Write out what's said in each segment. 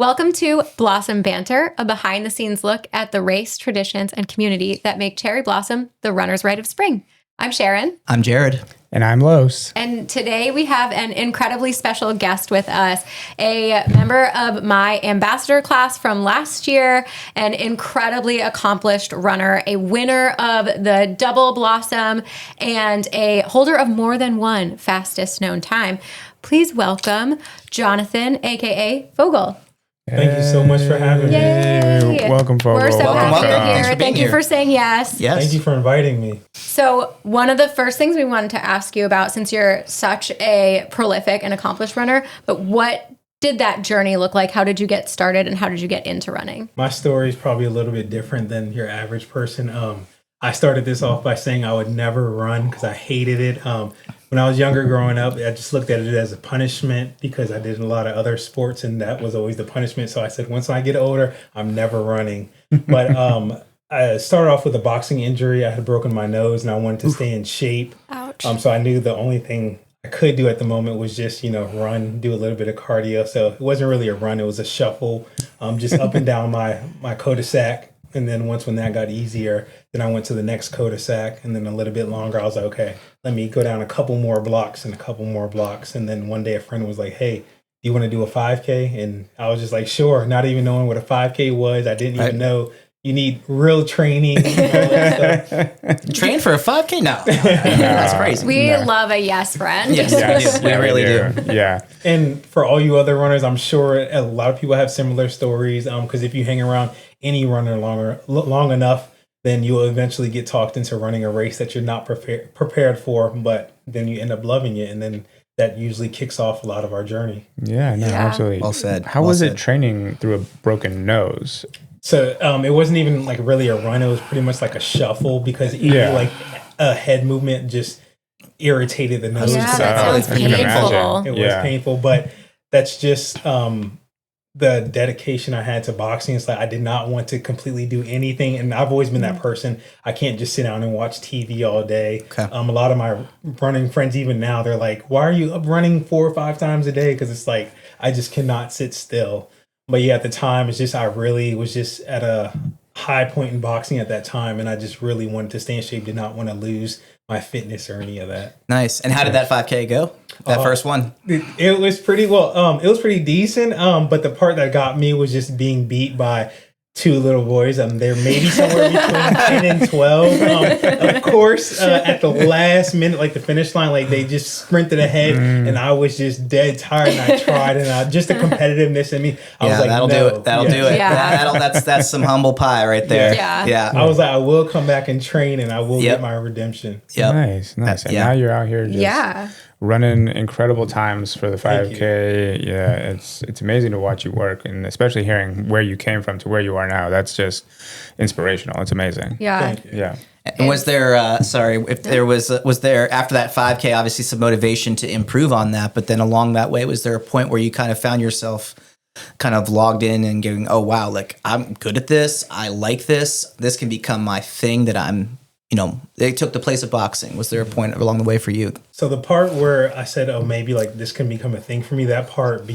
Welcome to Blossom Banter, a behind-the-scenes look at the race, traditions, and community that make Cherry Blossom the runner's rite of spring. I'm Sharon. I'm Jared. And I'm Los. And today we have an incredibly special guest with us, a member of my ambassador class from last year, an incredibly accomplished runner, a winner of the Double Blossom, and a holder of more than one fastest known time. Please welcome Jonathon, a.k.a. Fogell. Thank you so much for having me. Yay. Welcome, Fogell. We're so happy you're Thanks here. for being Thank you here. for saying yes. Thank you for inviting me. So one of the first things we wanted to ask you about, since you're such a prolific and accomplished runner, but what did that journey look like? How did you get started and how did you get into running? My story is probably a little bit different than your average person. I started this off by saying I would never run because I hated it. When I was younger growing up, I just looked at it as a punishment because I did a lot of other sports and that was always the punishment. So I said, once I get older, I'm never running. But I started off with a boxing injury. I had broken my nose and I wanted to stay in shape. Ouch. So I knew the only thing I could do at the moment was just, run, do a little bit of cardio. So it wasn't really a run. It was a shuffle, just up and down my cul-de-sac. And then when that got easier, then I went to the next cul-de-sac and then a little bit longer. I was like, okay, let me go down a couple more blocks and a couple more blocks. And then one day a friend was like, hey, do you want to do a 5K? And I was just like, sure, not even knowing what a 5K was. I didn't even know you need real training. And all that stuff. Train for a 5K? No. That's crazy. We love a yes friend. Yes, we really do. Yeah. And for all you other runners, I'm sure a lot of people have similar stories because if you hang around any runner long enough, then you'll eventually get talked into running a race that you're not prepared for, but then you end up loving it. And then that usually kicks off a lot of our journey. Yeah, no, absolutely. Well said. How was it training through a broken nose? So it wasn't even like really a run. It was pretty much like a shuffle because like a head movement just irritated the nose. Yeah, that sounds painful. It was painful, but that's just the dedication I had to boxing. It's like I did not want to completely do anything, and I've always been that person. I can't just sit down and watch TV all day. Okay. A lot of my running friends, even now, they're like, "Why are you up running 4 or 5 times a day?" Because it's like I just cannot sit still. But yeah, at the time, it's just I really was just at a high point in boxing at that time, and I just really wanted to stay in shape. Did not want to lose my fitness or any of that. Nice. And how did that 5K go? That first one? It was pretty well. It was pretty decent. But the part that got me was just being beat by 2 little boys. They're maybe somewhere between 10 and 12. Of course, at the last minute, like the finish line, like they just sprinted ahead, and I was just dead tired. And I tried, and just the competitiveness in me, I was like, that'll no. do it. That'll do it. Yeah. That's some humble pie right there. Yeah. I was like, I will come back and train, and I will get my redemption. Yep. Nice. And now you're out here just running incredible times for the 5K. Yeah, it's amazing to watch you work, and especially hearing where you came from to where you are now. That's just inspirational. It's amazing. Yeah. Thank you. Yeah. And was there, was there after that 5K, obviously some motivation to improve on that, but then along that way, was there a point where you kind of found yourself kind of logged in and going, oh, wow, like I'm good at this. I like this. This can become my thing that I'm, they took the place of boxing. Was there a point along the way for you? So the part where I said, oh, maybe like this can become a thing for me, that part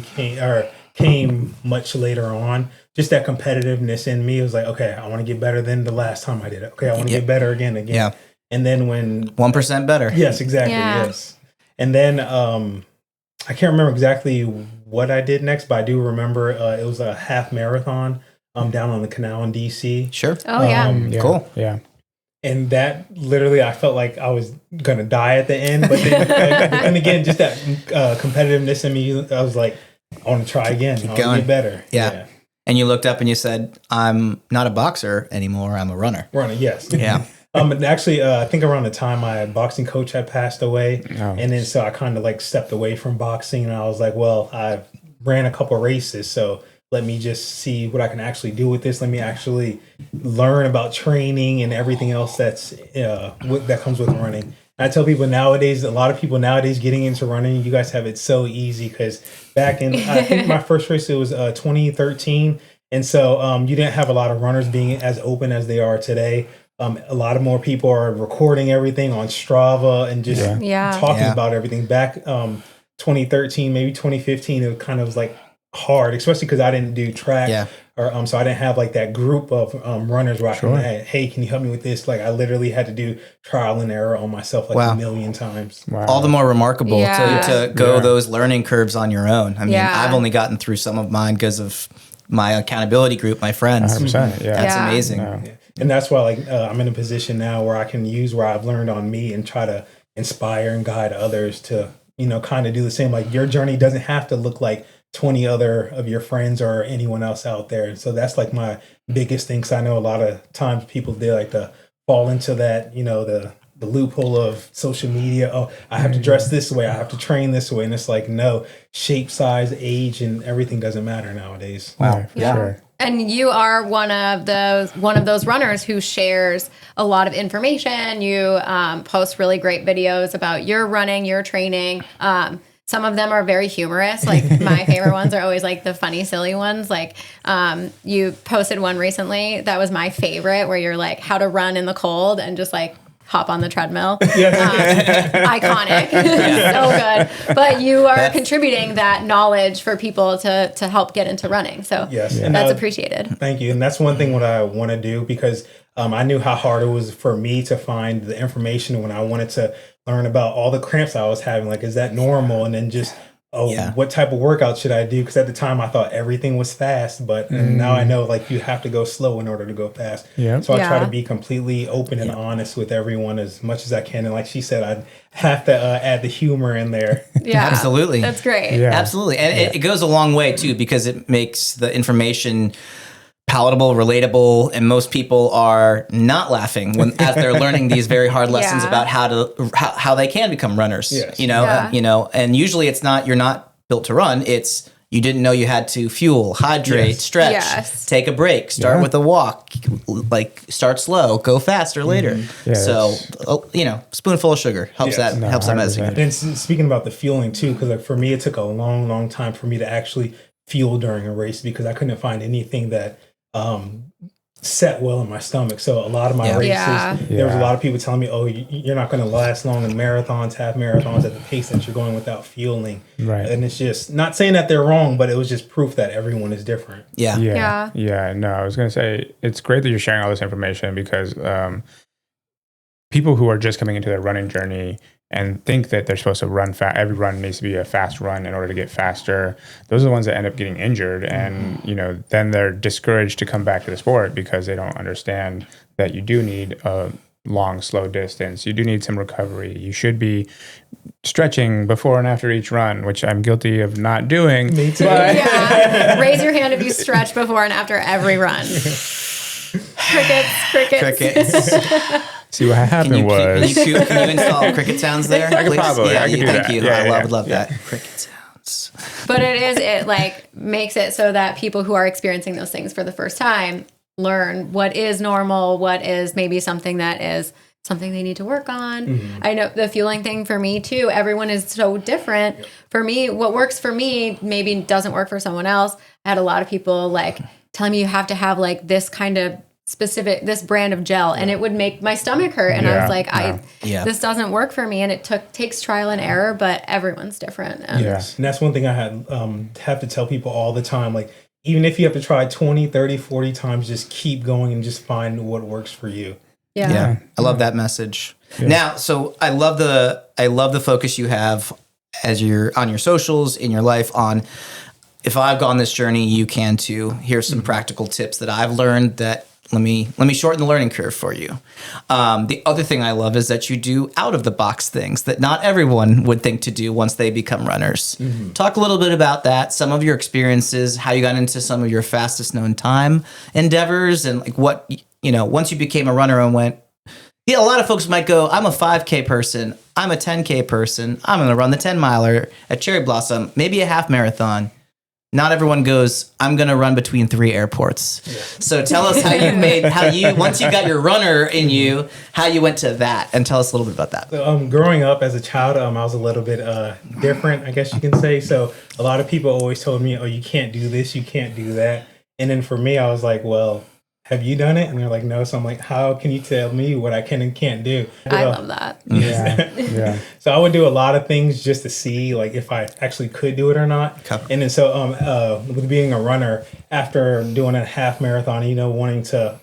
came much later on. Just that competitiveness in me was like, okay, I want to get better than the last time I did it. Okay, I want to get better again. Yeah. And then when 1% better. Yes, exactly. Yeah. Yes. And then I can't remember exactly what I did next, but I do remember it was a half marathon down on the canal in DC. Sure. Oh, yeah. Cool. Yeah. And that literally, I felt like I was going to die at the end. But then, and again, just that competitiveness in me, I was like, I want to try again. I want to get better. Yeah. And you looked up and you said, I'm not a boxer anymore. I'm a runner. Runner, yes. Yeah. Actually, I think around the time my boxing coach had passed away. And then so I kind of like stepped away from boxing. And I was like, well, I've ran a couple races. So let me just see what I can actually do with this. Let me actually learn about training and everything else that comes with running. I tell people nowadays, a lot of people nowadays getting into running, you guys have it so easy because back in, I think my first race, it was 2013. And so you didn't have a lot of runners being as open as they are today. A lot of more people are recording everything on Strava and just talking about everything. Back 2013, maybe 2015, it kind of was like hard, especially because I didn't do track. Yeah. Or so I didn't have like that group of runners where I can, hey, can you help me with this? Like I literally had to do trial and error on myself like a million times. Wow. All the more remarkable to go those learning curves on your own. I mean, I've only gotten through some of mine because of my accountability group, my friends. 100%, That's amazing. Yeah. And that's why like I'm in a position now where I can use what I've learned on me and try to inspire and guide others to, kind of do the same. Like your journey doesn't have to look like 20 other of your friends or anyone else out there. And so that's like my biggest thing. Cause I know a lot of times people, they like to fall into that, the loophole of social media. Oh, I have to dress this way. I have to train this way. And it's like, no, shape, size, age, and everything doesn't matter nowadays. Wow. Sure. And you are one of those runners who shares a lot of information. You post really great videos about your running, your training. Some of them are very humorous. Like my favorite ones are always like the funny, silly ones. Like you posted one recently that was my favorite, where you're like how to run in the cold and just like hop on the treadmill. Iconic. So good. But you are contributing that knowledge for people to help get into running. So that's appreciated. Thank you. And that's one thing what I want to do, because I knew how hard it was for me to find the information when I wanted to learn about all the cramps I was having. Like, is that normal? And then just, what type of workout should I do? Because at the time I thought everything was fast, but now I know like you have to go slow in order to go fast. So I try to be completely open and honest with everyone as much as I can. And like she said, I'd have to add the humor in there. Absolutely. That's great. Absolutely. And it goes a long way too, because it makes the information palatable, relatable, and most people are not laughing as they're learning these very hard lessons about how they can become runners. And usually it's not, you're not built to run. It's you didn't know you had to fuel, hydrate, stretch, take a break, start with a walk, like start slow, go faster later. So spoonful of sugar helps that message. And speaking about the fueling too, because like for me it took a long time for me to actually fuel during a race, because I couldn't find anything that set well in my stomach. So a lot of my races, there was a lot of people telling me, oh, you're not going to last long in marathons, half marathons at the pace that you're going without fueling. And it's just not saying that they're wrong, but it was just proof that everyone is different. No, I was going to say, it's great that you're sharing all this information, because people who are just coming into their running journey and think that they're supposed to run fast. Every run needs to be a fast run in order to get faster. Those are the ones that end up getting injured. And, then they're discouraged to come back to the sport, because they don't understand that you do need a long, slow distance. You do need some recovery. You should be stretching before and after each run, which I'm guilty of not doing. Me too. Raise your hand if you stretch before and after every run. Crickets. See, what happened was... Can you install cricket sounds there? I could probably. I could do that. Thank you. I would love that. Cricket sounds. But it like makes it so that people who are experiencing those things for the first time learn what is normal, what is maybe something that is something they need to work on. I know the fueling thing for me too, everyone is so different. For me, what works for me maybe doesn't work for someone else. I had a lot of people like telling me you have to have like this kind of this brand of gel, and it would make my stomach hurt. And I was like, this doesn't work for me. And it takes trial and error, but everyone's different. And and that's one thing I have to tell people all the time. Like, even if you have to try 20, 30, 40 times, just keep going and just find what works for you. I love that message. Now, so I love the focus you have as you're on your socials, in your life, on if I've gone this journey, you can too. Here's some practical tips that I've learned that let me shorten the learning curve for you. The other thing I love is that you do out of the box things that not everyone would think to do once they become runners. Talk a little bit about that, some of your experiences, how you got into some of your fastest known time endeavors, and like what, once you became a runner and went, a lot of folks might go, I'm a 5K person, I'm a 10K person, I'm going to run the 10 miler at Cherry Blossom, maybe a half marathon. Not everyone goes, I'm going to run between 3 airports. So tell us once you got your runner in you, how you went to that, and tell us a little bit about that. So, growing up as a child, I was a little bit different, I guess you can say. So a lot of people always told me, oh, you can't do this, you can't do that. And then for me, I was like, well, have you done it? And they're like, no. So I'm like, how can you tell me what I can and can't do? I love that. Yeah. So I would do a lot of things just to see like if I actually could do it or not. Okay. And then so with being a runner, after doing a half marathon, wanting to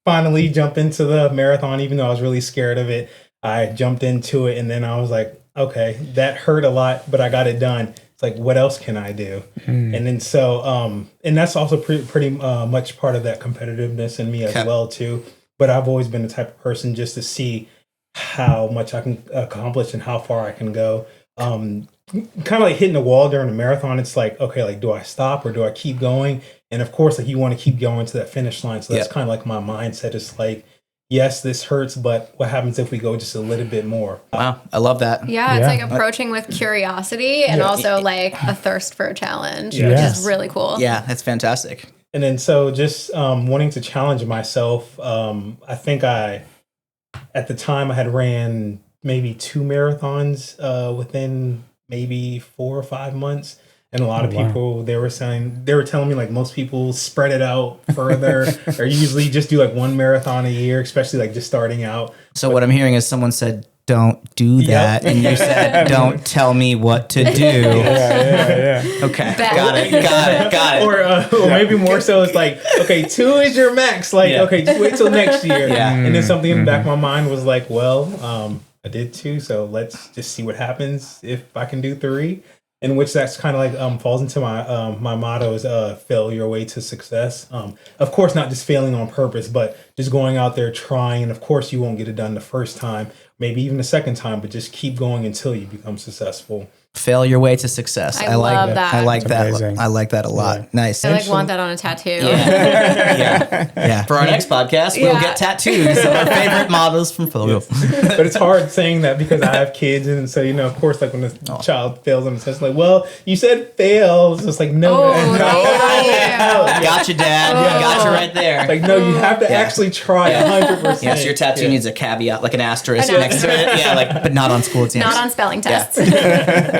finally jump into the marathon, even though I was really scared of it, I jumped into it, and then I was like, okay, that hurt a lot, but I got it done. It's like, what else can I do? And then so, and that's also pretty much part of that competitiveness in me as well too. But I've always been the type of person just to see how much I can accomplish and how far I can go. Kind of like hitting the wall during a marathon. It's like, okay, like, do I stop or do I keep going? And of course, like, you want to keep going to that finish line. So that's kind of like my mindset. It's like, yes, this hurts, but what happens if we go just a little bit more? Wow, I love that. Yeah, it's like approaching with curiosity and also like a thirst for a challenge, which is really cool. Yeah, that's fantastic. And then so just wanting to challenge myself, I think at the time I had ran maybe 2 marathons within maybe 4 or 5 months. And a lot of people, they were telling me like most people spread it out further or usually just do like 1 marathon a year, especially like just starting out. So what I'm hearing is someone said, don't do that. And you said, don't tell me what to do. Yeah. Okay. Got it. Or maybe more so it's like, okay, 2 is your max. Like, okay, just wait till next year. And then something in the back of my mind was like, well, I did 2, so let's just see what happens if I can do 3. In which that's kind of like falls into my motto is fail your way to success. Of course, not just failing on purpose, but just going out there trying. And of course, you won't get it done the first time, maybe even the second time, but just keep going until you become successful. Fail your way to success. I love that. I like that. Amazing. I like that a lot. Yeah. Nice. I want that on a tattoo. Yeah. For our next podcast, we'll get tattoos of our favorite models from Fogell. But it's hard saying that because I have kids, and so of course, like when the child fails on the test, like, well, you said fail. So it's like no. Got you, Dad. Got you right there. Like no, you have to actually try 100%. Yes, your tattoo needs a caveat, like an asterisk next to it. Yeah, like but not on school exams. Not on spelling tests.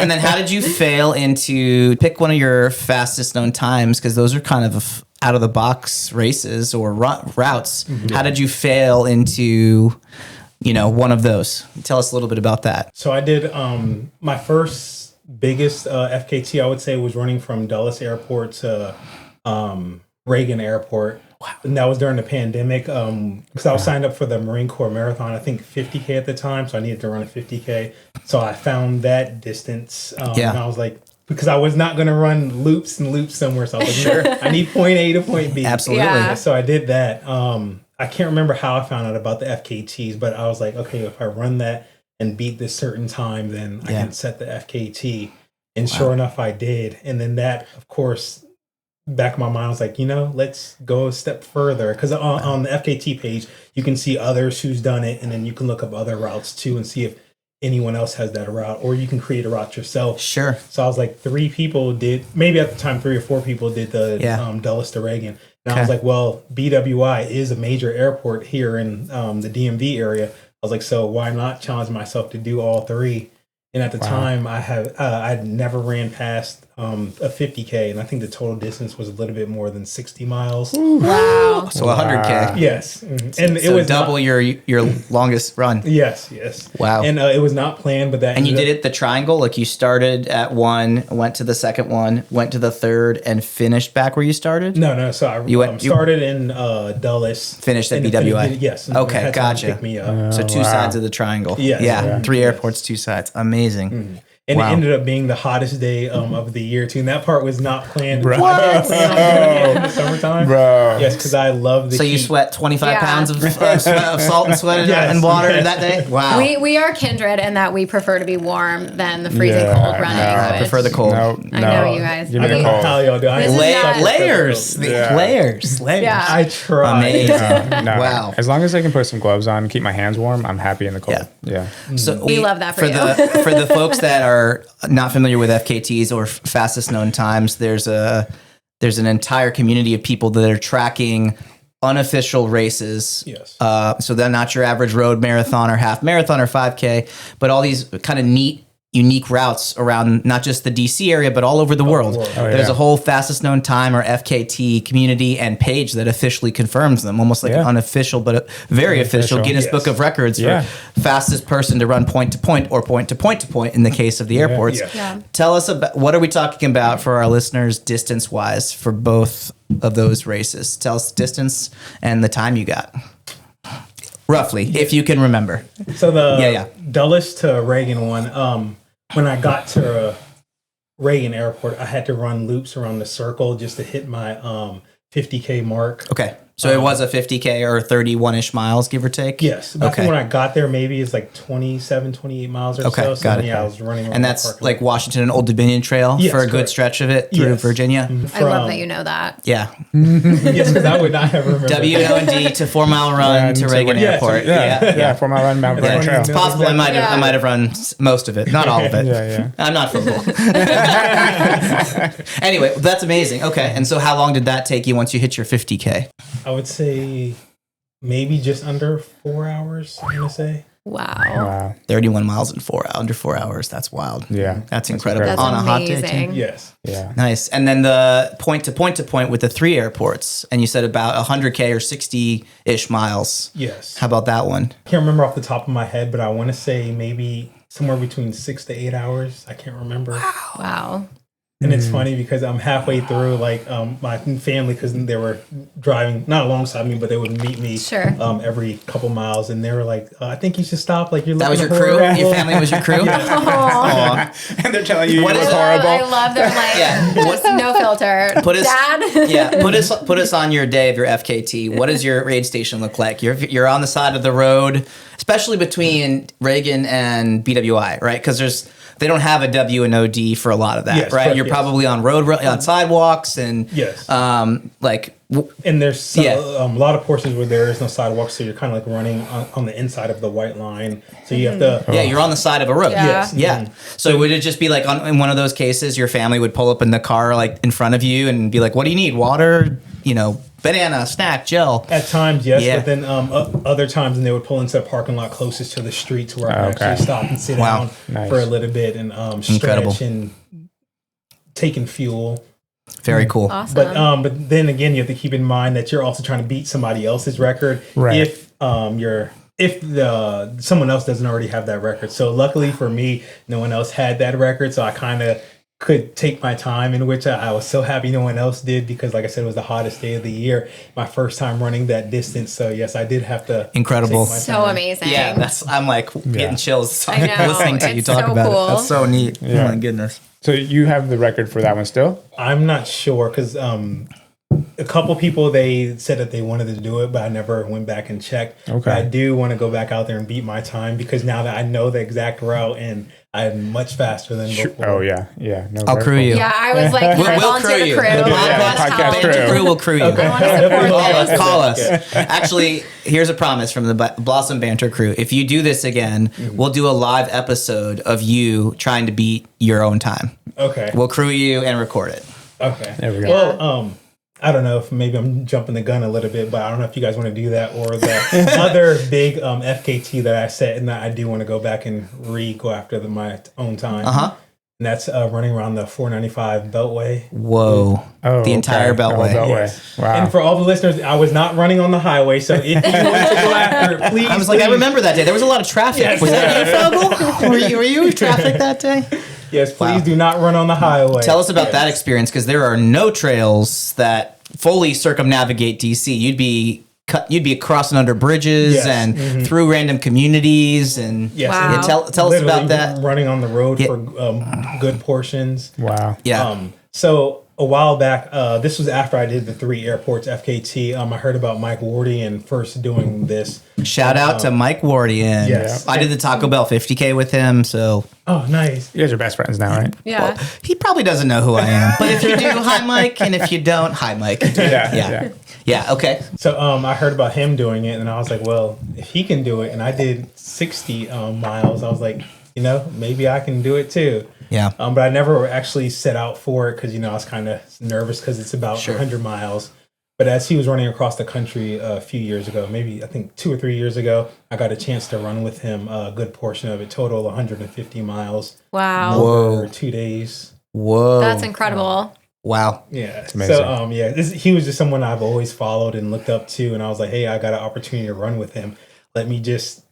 And then how did you fail into pick one of your fastest known times? Because those are kind of out of the box races or routes. How did you fail into, one of those? Tell us a little bit about that. So I did my first biggest FKT, I would say, was running from Dulles Airport to Reagan Airport. Wow. And that was during the pandemic because I was signed up for the Marine Corps Marathon, I think 50K at the time. So I needed to run a 50K. So I found that distance. And I was like, because I was not going to run loops and loops somewhere. So I was like, I need point A to point B. Absolutely. Yeah. So I did that. I can't remember how I found out about the FKTs, but I was like, okay, if I run that and beat this certain time, then I can set the FKT. And sure enough, I did. And then that, of course, back of my mind, I was like, let's go a step further. Because on the FKT page, you can see others who's done it, and then you can look up other routes too and see if anyone else has that route, or you can create a route yourself. Sure. So I was like, 3 people did, maybe at the time 3 or 4 people did the Dulles to Reagan. And I was like, well, BWI is a major airport here in the DMV area. I was like, so why not challenge myself to do all 3? And at the time, I'd never ran past a 50K, and I think the total distance was a little bit more than 60 miles. Wow. So 100K. Yes. And it was double your longest run. Yes. Wow. And it was not planned, but that. And you did it the triangle, like you started at 1, went to the second one, went to the third, and finished back where you started? No. So I started in Dulles. Finished at BWI? Yes. Okay, gotcha. Pick me up. So 2 sides of the triangle. Yes. Yeah. 3 airports, 2 sides. Amazing. And it ended up being the hottest day of the year too. And that part was not planned. Bro. What? In the summertime. Bro. Yes, because I love the heat. You sweat 25 pounds of salt and sweat and water that day? Wow. We are kindred in that we prefer to be warm than the freezing cold running. I prefer the cold. No. I know you guys. Give me the cold. How y'all do? Layers. Yeah. Layers. Yeah. I try. Amazing. No. Wow. As long as I can put some gloves on, keep my hands warm, I'm happy in the cold. Yeah. So we love that for you. For the folks that are not familiar with FKTs or fastest known times, there's an entire community of people that are tracking unofficial races. Yes. So they're not your average road marathon or half marathon or 5K, but all these kind of neat unique routes around not just the DC area, but all over the world. There's a whole fastest known time or FKT community and page that officially confirms them, almost like an unofficial, but a very official Guinness Book of Records for fastest person to run point to point or point to point to point in the case of the airports. Tell us about, what are we talking about for our listeners distance wise for both of those races? Tell us the distance and the time you got. Roughly, if you can remember. So the Dulles to Reagan one, when I got to Reagan Airport, I had to run loops around the circle just to hit my 50K mark. Okay. So it was a 50K or 31-ish miles, give or take? Yes. I think when I got there, maybe it's like 27, 28 miles or so. Got it. Yeah, I was running around. And that's like Washington and Old Dominion Trail for a good stretch of it through Virginia? I love that you know that. Yeah. Yes, because I would not have remembered. WO&D to 4 Mile Run to Reagan Airport. Yeah, 4 Mile Run, Mount Vernon Trail. It's possible I might have run most of it, not all of it. I'm not Fogell. Anyway, that's amazing. Okay, and so how long did that take you once you hit your 50K? I would say maybe just under 4 hours, I'm going to say. Wow. 31 miles in under 4 hours. That's wild. Yeah. That's incredible. That's on amazing. A hot day too. Yes. Yeah. Nice. And then the point to point with the 3 airports. And you said about 100K or 60-ish miles. Yes. How about that one? I can't remember off the top of my head, but I want to say maybe somewhere between 6 to 8 hours. I can't remember. Wow. And it's funny because I'm halfway through, like my family, because they were driving not alongside me, but they would meet me every couple miles, and they were like, "I think you should stop." Like you're that was your crew. Your family was your crew. And they're telling you what was is horrible. I love their just no filter. Dad. Put us on your day of your FKT. What does your aid station look like? You're on the side of the road, especially between Reagan and BWI, right? Because they don't have a W and OD for a lot of that, right? You're probably on on sidewalks and and there's a lot of portions where there is no sidewalk, so you're kind of like running on the inside of the white line. So you have to you're on the side of a road. Yeah. So would it just be like in one of those cases, your family would pull up in the car like in front of you and be like, "What do you need? Water? Banana, snack, gel." At times, yes, but then other times, and they would pull into the parking lot closest to the street to where I could actually stop and sit down for a little bit and stretch and taking fuel. Very cool. Awesome. But then again, you have to keep in mind that you're also trying to beat somebody else's record if someone else doesn't already have that record. So luckily for me, no one else had that record, so I kind of could take my time, in which I was so happy no one else did, because like I said, it was the hottest day of the year, my first time running that distance. So yes, I did have to. Incredible. So amazing. Yeah, I'm like getting chills I know. listening to you talk about it. That's so neat. Oh my goodness. So you have the record for that one still? I'm not sure, because a couple people, they said that they wanted to do it, but I never went back and checked. Okay. But I do want to go back out there and beat my time, because now that I know the exact route and I'm much faster than before. Oh yeah. No, I'll crew you. Yeah, I was like, we'll crew you. Podcast crew will crew you. Okay. Call us. Actually, here's a promise from the Blossom Banter crew. If you do this again, we'll do a live episode of you trying to beat your own time. Okay. We'll crew you and record it. Okay. There we go. Well, I don't know if maybe I'm jumping the gun a little bit, but I don't know if you guys want to do that, or the other big FKT that I set and that I do want to go back and go after my own time. And that's running around the 495 Beltway. Whoa. Oh, the entire Beltway. Yes. Wow. And for all the listeners, I was not running on the highway, so if you want to go after it, please. I was like, I remember that day. There was a lot of traffic. Yes. Was that you, Fogell? Were you traffic that day? Yes, please do not run on the highway. Tell us about that experience, because there are no trails that fully circumnavigate DC. You'd be crossing under bridges and through random communities, and tell us about that. Running on the road for good portions. Wow. Yeah. So a while back, this was after I did the 3 airports FKT. I heard about Mike Wardian first doing this. Shout out to Mike Wardian. Yes. I did the Taco Bell 50K with him, so. Oh, nice. You guys are best friends now, right? Yeah. Well, he probably doesn't know who I am, but if you do, hi Mike, and if you don't, hi Mike. Yeah. Okay. So I heard about him doing it, and I was like, well, if he can do it, and I did 60 miles, I was like, maybe I can do it too. Yeah. But I never actually set out for it because, I was kind of nervous because it's about 100 miles. But as he was running across the country a few years ago, maybe I think 2 or 3 years ago, I got a chance to run with him a good portion of it, total 150 miles. Wow. Over 2 days. Whoa. That's incredible. Wow. Yeah. amazing. So he was just someone I've always followed and looked up to, and I was like, hey, I got an opportunity to run with him. Let me just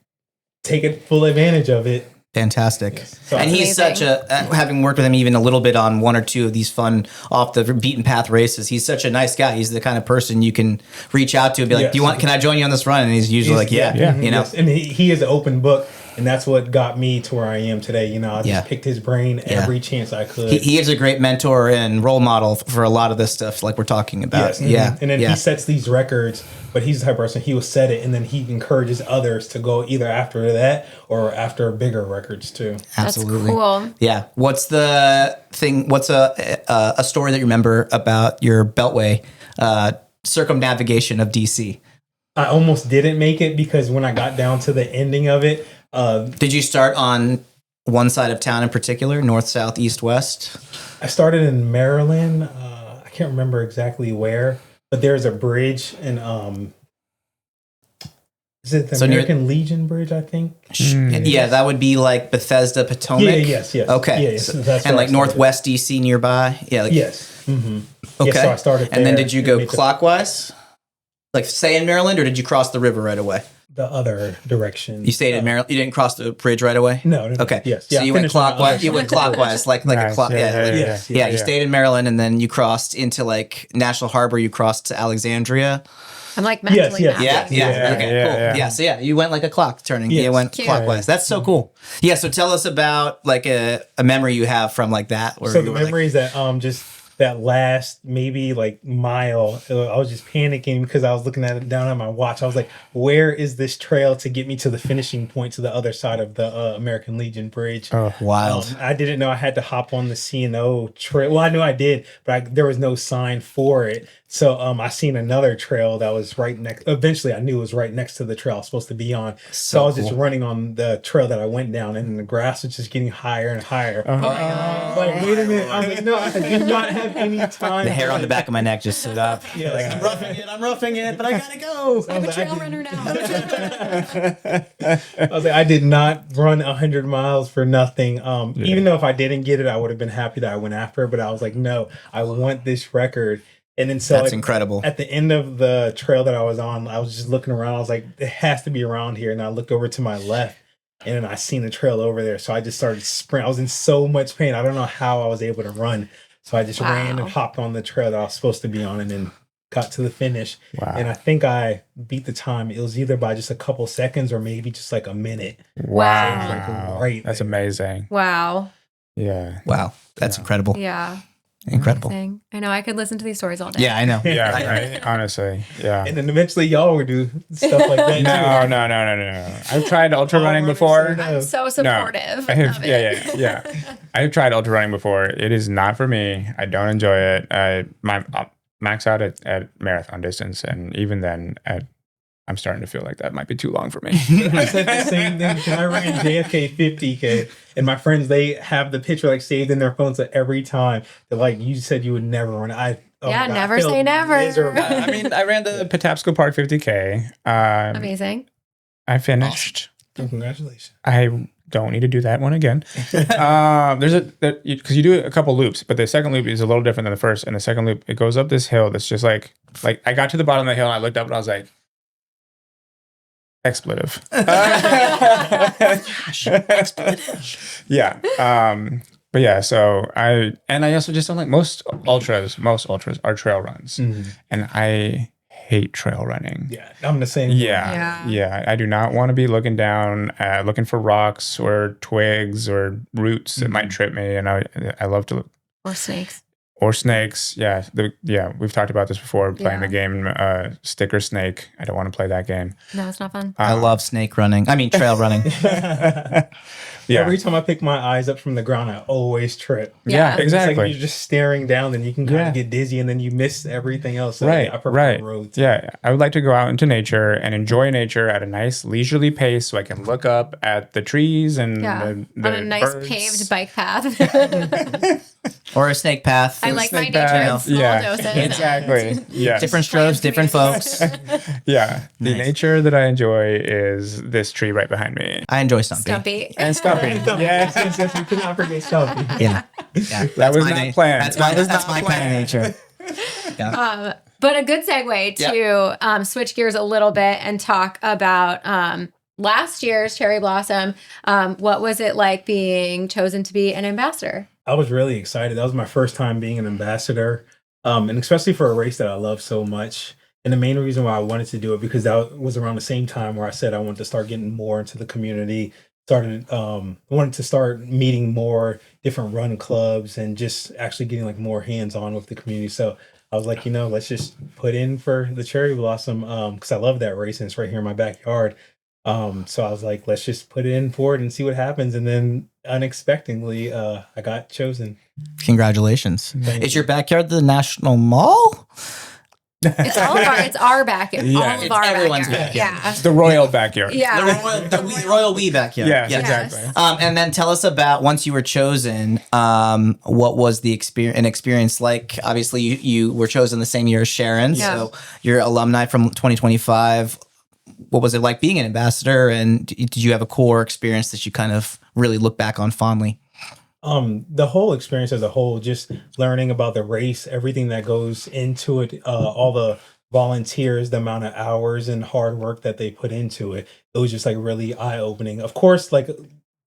take full advantage of it. Fantastic. Yes. So and he's such having worked with him even a little bit on 1 or 2 of these fun off the beaten path races, he's such a nice guy. He's the kind of person you can reach out to and be like, can I join you on this run? And he's usually like, yeah. You know, yes. And he is an open book. And that's what got me to where I am today. You know, I just picked his brain every chance I could. He is a great mentor and role model for a lot of this stuff like we're talking about. Yes. Yeah. And then he sets these records, but he's the type of person, he will set it and then he encourages others to go either after that or after bigger records too. Absolutely. That's cool. Yeah. What's a story that you remember about your Beltway circumnavigation of DC? I almost didn't make it because when I got down to the ending of it, did you start on one side of town in particular, north, south, east, west? I started in Maryland. I can't remember exactly where, but there's a bridge in is it the American Legion Bridge, I think? Yeah, that would be like Bethesda, Potomac. Yes. Okay. Yeah, that's and like northwest DC nearby. Yeah. Yes. Mm-hmm. Okay. Yeah, so I started there. And then did you go clockwise? Like stay in Maryland, or did you cross the river right away? The other direction. You stayed in Maryland. You didn't cross the bridge right away. No. Okay. Yes. So you went clockwise. You went clockwise, like Nice. a clock. Yeah. You stayed in Maryland, and then you crossed into like National Harbor. You crossed to Alexandria. I'm like mentally Yeah. mapping. Okay. Cool. Yeah. So you went like a clock turning. Yes. You went Cute. clockwise. That's so cool. Yeah. So tell us about like a memory you have from like that. Where So the memories that just that last maybe like mile, I was just panicking because I was looking down at my watch. I was like, where is this trail to get me to the finishing point to the other side of the American Legion Bridge? Oh, wild. I didn't know I had to hop on the C&O trail. Well, I knew I did, but there was no sign for it. So I seen another trail that was right next. Eventually, I knew it was right next to the trail I was supposed to be on. So I was just running on the trail that I went down, and the grass was just getting higher and higher. Like, wait a minute! I was like, no, I did not have any time. The hair on the back of my neck just stood up. Yeah, Like, I'm roughing it, but I gotta go. I'm a trail runner now. I was like, I did not run 100 miles for nothing. Even though if I didn't get it, I would have been happy that I went after it. But I was like, no, I want this record. And then so That's incredible. At the end of the trail that I was on, I was just looking around. I was like, it has to be around here. And I looked over to my left, and then I seen the trail over there. So I just started sprinting. I was in so much pain. I don't know how I was able to run. So I just ran and hopped on the trail that I was supposed to be on, and then got to the finish. Wow. And I think I beat the time. It was either by just a couple seconds or maybe just like a minute. Wow. So it was like right That's there. amazing. Wow. Yeah. Wow. That's incredible. Yeah. Incredible. Amazing. I know I could listen to these stories all day. Yeah, I know. Yeah, right. Honestly. Yeah. And then eventually y'all would do stuff like that. No. I've tried ultra running before. I'm so supportive. I have, of it. yeah. I've tried ultra running before. It is not for me. I don't enjoy it. I max out at marathon distance, and even then, I'm starting to feel like that might be too long for me. I said the same thing because I ran JFK 50K, and my friends, they have the picture like saved in their phones. So every time they're like, "You said you would never run." Never say never. I mean, I ran the Patapsco Park 50K. Amazing. I finished. Awesome. Congratulations. I don't need to do that one again. Because you do a couple loops, but the second loop is a little different than the first. And the second loop, it goes up this hill that's just like I got to the bottom of the hill and I looked up and I was like, expletive. Yeah. But yeah, so I also just don't like most ultras are trail runs. Mm-hmm. And I hate trail running. Yeah, I'm the same. Yeah. I do not want to be looking down, looking for rocks or twigs or roots that might trip me. And I love to look. Or snakes. Yeah. We've talked about this before, playing the game Stick or Snake. I don't want to play that game. No, it's not fun. I love trail running. Yeah. Every time I pick my eyes up from the ground, I always trip. Yeah, exactly. It's like you're just staring down, then you can kind of get dizzy, and then you miss everything else. So Right, I prefer the roads. Yeah, I would like to go out into nature and enjoy nature at a nice leisurely pace, so I can look up at the trees and the on a nice birds. paved bike path. Or a snake path. I like my nature in small doses. Exactly. Yeah. Different strokes, different folks. Yeah. The nature that I enjoy is this tree right behind me. I enjoy Stumpy. Stumpy. And Stumpy. Yes, we could not forget Stumpy. Yeah. That was not planned. That's my kind of nature. Yeah. But a good segue to switch gears a little bit and talk about last year's Cherry Blossom. What was it like being chosen to be an ambassador? I was really excited. That was my first time being an ambassador, and especially for a race that I love so much. And the main reason why I wanted to do it, because that was around the same time where I said I wanted to start getting more into the community, wanted to start meeting more different run clubs and just actually getting like more hands-on with the community. So I was like, let's just put in for the Cherry Blossom because I love that race and it's right here in my backyard. So I was like, let's just put it in for it and see what happens. And then unexpectedly, I got chosen. Congratulations. Thank Is you. your backyard the National Mall? It's our backyard. Yeah, all of it's our everyone's backyard. backyard. Yeah. The royal backyard. Yeah. The royal wee backyard. Yes, Yeah. exactly. And then tell us about once you were chosen, what was the experience like? Obviously, you were chosen the same year as Sharon, so you're alumni from 2025. What was it like being an ambassador? And did you have a core experience that you kind of really look back on fondly? The whole experience as a whole, just learning about the race, everything that goes into it, all the volunteers, the amount of hours and hard work that they put into it, it was just like really eye-opening. Of course, like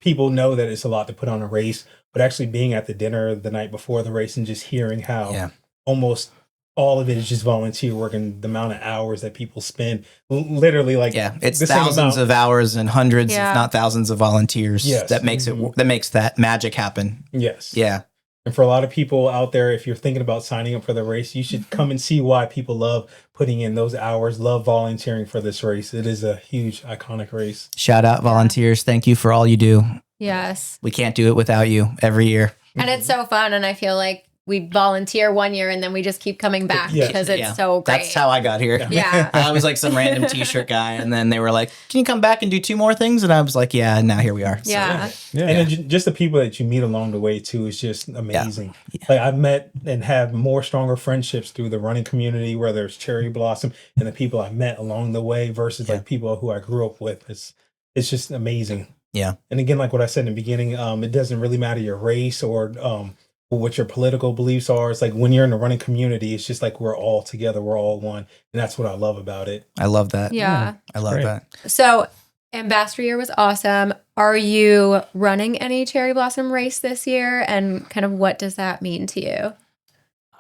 people know that it's a lot to put on a race, but actually being at the dinner the night before the race and just hearing how almost all of it is just volunteer work and the amount of hours that people spend, literally like it's thousands of hours and hundreds, if not thousands, of volunteers that makes that magic happen. Yes. Yeah. And for a lot of people out there, if you're thinking about signing up for the race, you should come and see why people love putting in those hours, love volunteering for this race. It is a huge, iconic race. Shout out volunteers. Thank you for all you do. Yes. We can't do it without you every year. And it's so fun. And I feel like we volunteer one year and then we just keep coming back because it's so great. That's how I got here. Yeah. I was like some random t-shirt guy. And then they were like, can you come back and do 2 more things? And I was like, yeah, now here we are. Yeah. And then just the people that you meet along the way too is just amazing. Like I've met and have more stronger friendships through the running community, whether it's Cherry Blossom and the people I met along the way versus like people who I grew up with. It's just amazing. Yeah. And again, like what I said in the beginning, it doesn't really matter your race or what your political beliefs are. It's like when you're in the running community, it's just like we're all together, we're all one. And that's what I love about it. I love that. Yeah. I love that. So Ambassador year was awesome. Are you running any Cherry Blossom race this year? And kind of what does that mean to you?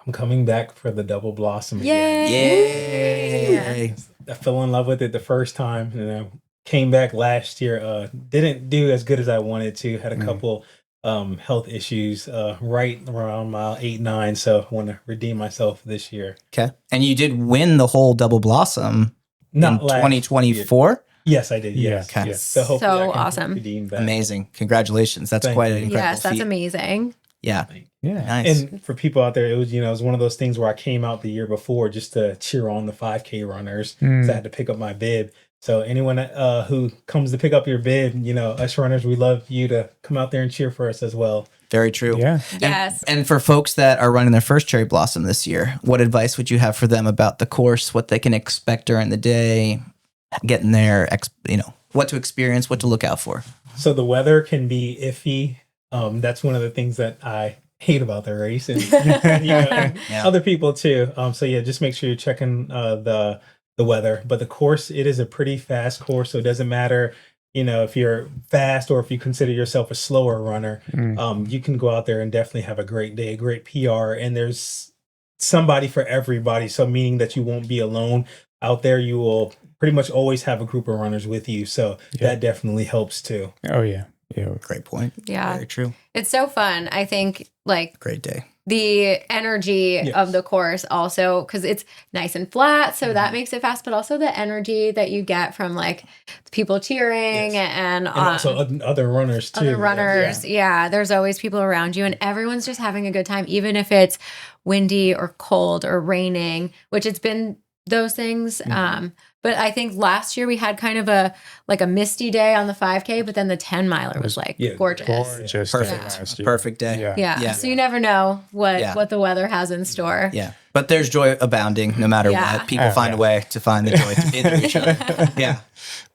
I'm coming back for the Double Blossom Yay. again. Yay. I fell in love with it the first time and I came back last year. Didn't do as good as I wanted to. Had a couple health issues right around mile 8-9, so I want to redeem myself this year. Okay. And you did win the whole Double Blossom in 2024? Yes, I did. Yes. Okay. Yes. So hopefully I can awesome. redeem that. Amazing. Congratulations. That's quite an incredible Yes, that's feat. amazing. Yeah. Yeah. Nice. And for people out there, it was one of those things where I came out the year before just to cheer on the 5K runners. So I had to pick up my bib. So anyone who comes to pick up your bib, us runners, we love you to come out there and cheer for us as well. Very true. Yeah. Yes. And for folks that are running their first Cherry Blossom this year, what advice would you have for them about the course, what they can expect during the day, getting there, what to experience, what to look out for? So the weather can be iffy. That's one of the things that I hate about the race and, and other people too. So just make sure you're checking the weather, but the course, it is a pretty fast course. So it doesn't matter, if you're fast or if you consider yourself a slower runner, you can go out there and definitely have a great day, a great PR. And there's somebody for everybody. So meaning that you won't be alone out there. You will pretty much always have a group of runners with you. So that definitely helps too. Oh yeah. Yeah. Great point. Yeah. Very true. It's so fun. I think great day. The energy of the course also, because it's nice and flat, so that makes it fast, but also the energy that you get from people cheering and also other runners too. Other runners. Yeah. There's always people around you and everyone's just having a good time, even if it's windy or cold or raining, which it's been those things. But I think last year we had kind of a misty day on the 5K, but then the 10 miler was like gorgeous. Perfect day. Yeah. So you never know what the weather has in store. Yeah. But there's joy abounding no matter what. People find a way to find the joy in each other. Yeah.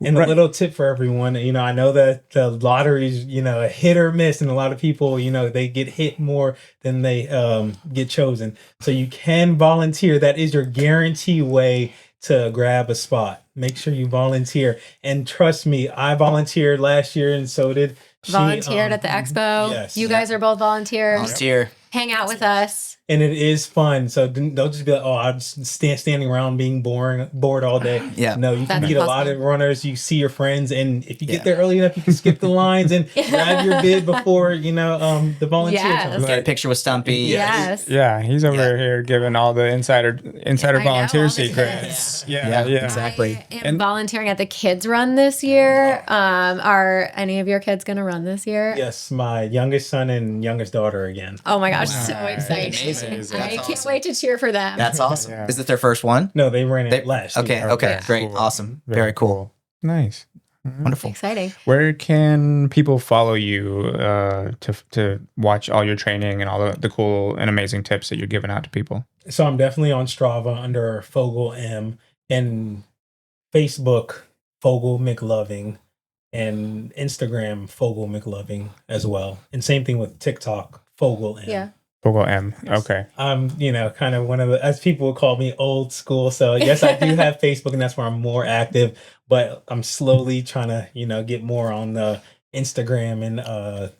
And a little tip for everyone, I know that the lottery's, a hit or miss, and a lot of people, they get hit more than they get chosen. So you can volunteer. That is your guarantee way to grab a spot. Make sure you volunteer. And trust me, I volunteered last year, and so did she. Volunteered at the expo. Yes. You guys are both volunteers. Volunteer. Hang out with us. And it is fun. So don't just be like, I'm just standing around being bored all day. Yeah. No, you can meet a lot of runners. You see your friends. And if you get there early enough, you can skip the lines and grab your bid before, the volunteer time. Get a picture with Stumpy. Yes. Yeah, he's over here giving all the insider volunteer secrets. Yeah, exactly. I am volunteering at the kids run this year. Are any of your kids going to run this year? Yes, my youngest son and youngest daughter again. Oh my gosh, so exciting. Amazing. I can't wait to cheer for them. That's awesome. Is it their first one? No, they ran it last year. Okay, great. Cool. Awesome. Very cool. Nice. Wonderful. Exciting. Where can people follow you to watch all your training and all the cool and amazing tips that you're giving out to people? So I'm definitely on Strava under Fogell M, and Facebook Fogell McLoving, and Instagram Fogell McLoving as well. And same thing with TikTok Fogell M. Yeah. Fogell M. Okay. I'm, kind of one of the, as people would call me, old school. So yes, I do have Facebook, and that's where I'm more active. But I'm slowly trying to, get more on the Instagram and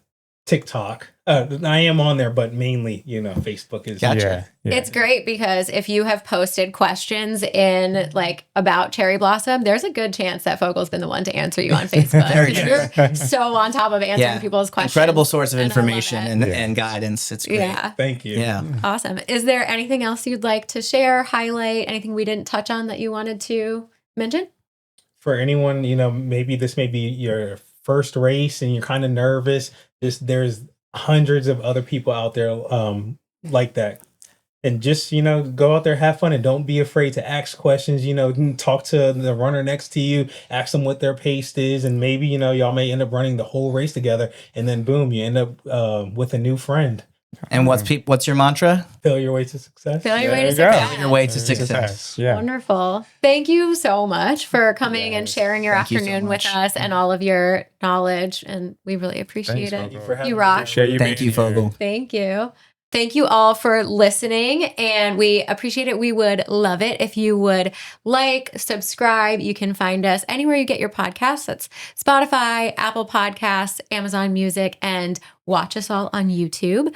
TikTok. I am on there, but mainly, Facebook is. Gotcha. Yeah. It's great because if you have posted questions in about Cherry Blossom, there's a good chance that Fogell's been the one to answer you on Facebook. You're so on top of answering people's questions. Incredible source of information and guidance. It's great. Yeah. Thank you. Yeah. Awesome. Is there anything else you'd like to share, highlight, anything we didn't touch on that you wanted to mention? For anyone, maybe this may be your first race and you're kind of nervous. There's hundreds of other people out there like that. And just, go out there, have fun, and don't be afraid to ask questions. Talk to the runner next to you, ask them what their pace is, and maybe, y'all may end up running the whole race together, and then boom, you end up with a new friend. And what's your mantra? Fail your way to success. Fail your way to success. Fail your way to success. Yeah. Wonderful. Thank you so much for coming and sharing your afternoon with us and all of your knowledge. And we really appreciate it. You rock. Thank you, Fogell. Thank you. Thank you all for listening, and we appreciate it. We would love it if you would subscribe. You can find us anywhere you get your podcasts. That's Spotify, Apple Podcasts, Amazon Music, and watch us all on YouTube.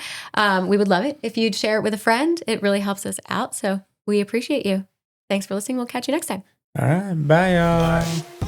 We would love it if you'd share it with a friend. It really helps us out, so we appreciate you. Thanks for listening. We'll catch you next time. All right. Bye, y'all. Bye.